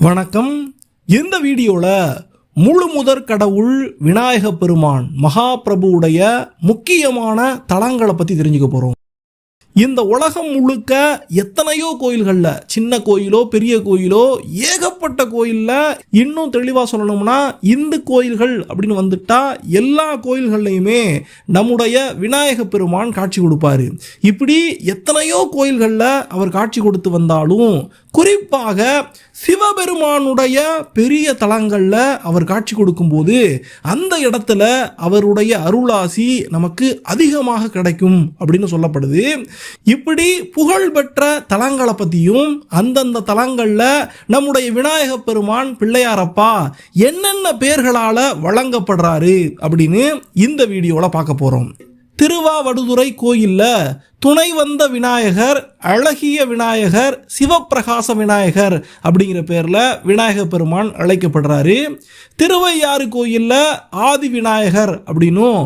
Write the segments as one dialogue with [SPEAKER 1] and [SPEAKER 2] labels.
[SPEAKER 1] வணக்கம். இந்த வீடியோவில் முழு முதற் கடவுள் விநாயக பெருமான் மகாபிரபுவுடைய முக்கியமான தலங்களை பற்றி தெரிஞ்சுக்க போகிறோம். இந்த உலகம் முழுக்க எத்தனையோ கோயில்களில், சின்ன கோயிலோ பெரிய கோயிலோ, ஏகப்பட்ட கோயிலில், இன்னும் தெளிவாக சொல்லணும்னா இந்து கோயில்கள் அப்படின்னு வந்துட்டா எல்லா கோயில்கள்லையுமே நம்முடைய விநாயக பெருமான் காட்சி கொடுப்பாரு. இப்படி எத்தனையோ கோயில்களில் அவர் காட்சி கொடுத்து வந்தாலும் குறிப்பாக சிவபெருமானுடைய பெரிய தலங்களில் அவர் காட்சி கொடுக்கும்போது அந்த இடத்துல அவருடைய அருளாசி நமக்கு அதிகமாக கிடைக்கும் அப்படின்னு சொல்லப்படுது. இப்படி புகழ்பெற்ற தலங்களை பற்றியும் அந்தந்த தலங்களில் நம்முடைய விநாயக பெருமான் பிள்ளையாரப்பா என்னென்ன பெயர்களால் வழங்கப்படுறாரு அப்படின்னு இந்த வீடியோவில் பார்க்க போகிறோம். திருவாவடுதுறை கோயிலில் துணை வந்த விநாயகர், அழகிய விநாயகர், சிவப்பிரகாச விநாயகர் அப்படிங்கிற பேரில் விநாயக பெருமான் அழைக்கப்படுறாரு. திருவையாறு கோயிலில் ஆதி விநாயகர் அப்படின்னும்,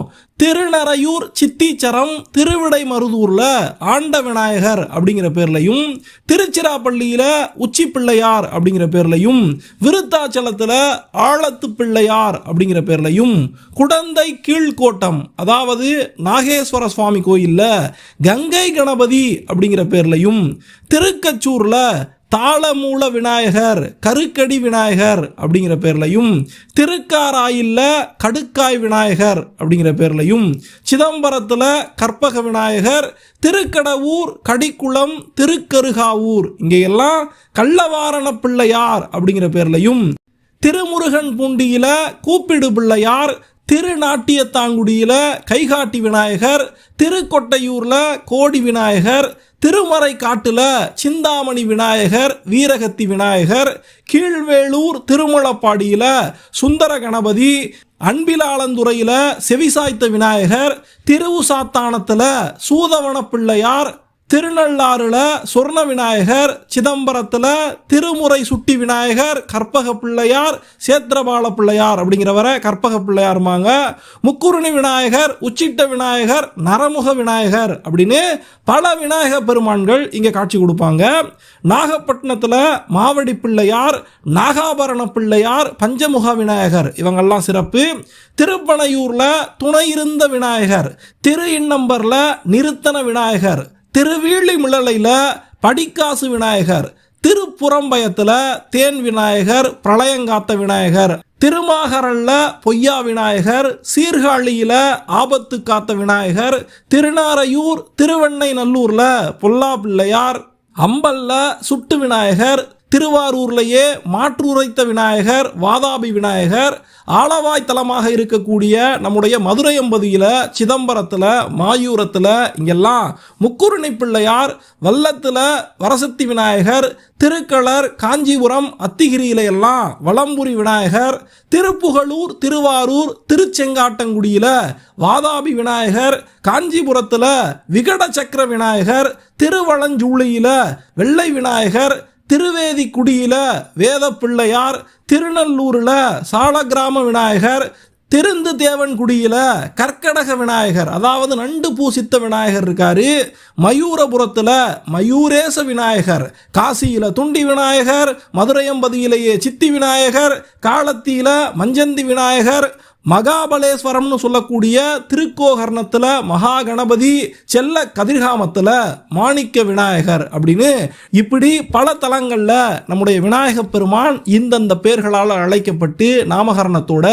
[SPEAKER 1] திருநறையூர் சித்தீச்சரம் திருவிடைமருதூரில் ஆண்ட விநாயகர் அப்படிங்கிற பேர்லையும், திருச்சிராப்பள்ளியில் உச்சி பிள்ளையார் அப்படிங்கிற பேர்லையும், விருத்தாச்சலத்தில் ஆழத்து பிள்ளையார் அப்படிங்கிற பேர்லையும், குடந்தை கீழ்கோட்டம் அதாவது நாகேஸ்வர சுவாமி கோயிலில் கங்கை கணபதி அப்படிங்கிற பேர்லையும், திருக்கச்சூரில் தாளமூல விநாயகர், கருக்கடி விநாயகர் அப்படிங்கிற பேர்லையும், திருக்காராயில் கடுக்காய் விநாயகர் அப்படிங்கிற பேர்லையும், சிதம்பரத்தில் கற்பக விநாயகர், திருக்கடவூர் கடிக்குளம் திருக்கருகாவூர் இங்கெல்லாம் கள்ளவாரண பிள்ளையார் அப்படிங்கிற பேர்லையும், திருமுருகன் பூண்டியில் கூப்பிடு பிள்ளையார், திருநாட்டியத்தாங்குடியில் கைகாட்டி விநாயகர், திருக்கொட்டையூரில் கோடி விநாயகர், திருமறை காட்டுல சிந்தாமணி விநாயகர், வீரகத்தி விநாயகர், கீழ்வேளூர் திருமலப்பாடியில சுந்தர கணபதி, அன்பிலாளந்துறையில செவிசாய்த்த விநாயகர், திருவுசாத்தானத்தில் சூதவன பிள்ளையார், திருநள்ளாறுல சொர்ண விநாயகர், சிதம்பரத்தில் திருமுறை சுட்டி விநாயகர், கற்பக பிள்ளையார், சேத்திரபால பிள்ளையார் அப்படிங்கிறவரை கற்பக பிள்ளையாருமாங்க, முக்குருணி விநாயகர், உச்சிட்ட விநாயகர், நரமுக விநாயகர் அப்படின்னு பல விநாயக பெருமான்கள் இங்கே காட்சி கொடுப்பாங்க. நாகப்பட்டினத்தில் மாவடி பிள்ளையார், நாகாபரண பிள்ளையார், பஞ்சமுக விநாயகர் இவங்கெல்லாம் சிறப்பு. திருப்பனையூரில் துணை இருந்த விநாயகர், திரு இன்னம்பரில் நிறுத்தன விநாயகர், திருவீழி மிளலையில் படிக்காசு விநாயகர், திருப்புறம்பயத்தில் தேன் விநாயகர், பிரளயங்காத்த விநாயகர், திருமாகரல்ல பொய்யா விநாயகர், சீர்காழியில் ஆபத்து காத்த விநாயகர், திருநாரையூர் திருவெண்ணை நல்லூரில் பொல்லா பிள்ளையார், அம்பல்ல சுட்டு விநாயகர், திருவாரூர்லேயே மாற்றுரைத்த விநாயகர், வாதாபி விநாயகர், ஆலவாய் தலமாக இருக்கக்கூடிய நம்முடைய மதுரை அம்பதியில், சிதம்பரத்தில், மாயூரத்தில் இங்கெல்லாம் முக்குருணி பிள்ளையார், வல்லத்தில் வரசக்தி விநாயகர், திருக்களர் காஞ்சிபுரம் அத்திகிரியில எல்லாம் வலம்புரி விநாயகர், திருப்புகலூர் திருவாரூர் திருச்செங்காட்டங்குடியில் வாதாபி விநாயகர், காஞ்சிபுரத்தில் விகட சக்கர விநாயகர், திருவளஞ்சூழியில் வெள்ளை விநாயகர், திருவேதிக்குடியில் வேத பிள்ளையார், திருநல்லூரில் சாலக்கிராம விநாயகர், திருந்து தேவன்குடியில் கற்கடக விநாயகர் அதாவது நண்டு பூசித்த விநாயகர் இருக்காரு, மயூரபுரத்தில் மயூரேச விநாயகர், காசியில் துண்டி விநாயகர், மதுரையம்பதியிலேயே சித்தி விநாயகர், காலத்தியில் மஞ்சந்தி விநாயகர், மகாபலேஸ்வரம்னு சொல்லக்கூடிய திருக்கோகர்ணத்தில் மகா கணபதி, செல்ல கதிர்காமத்தில் மாணிக்க விநாயகர் அப்படின்னு இப்படி பல தலங்களில் நம்முடைய விநாயக பெருமான் இந்தந்த பெயர்களால் அழைக்கப்பட்டு நாமகரணத்தோட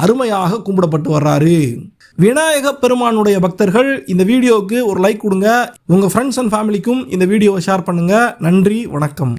[SPEAKER 1] அருமையாக கும்பிடப்பட்டு வர்றாரு. விநாயக பெருமானுடைய பக்தர்கள் இந்த வீடியோவுக்கு ஒரு லைக் கொடுங்க. உங்கள் ஃப்ரெண்ட்ஸ் அண்ட் ஃபேமிலிக்கும் இந்த வீடியோவை ஷேர் பண்ணுங்க. நன்றி, வணக்கம்.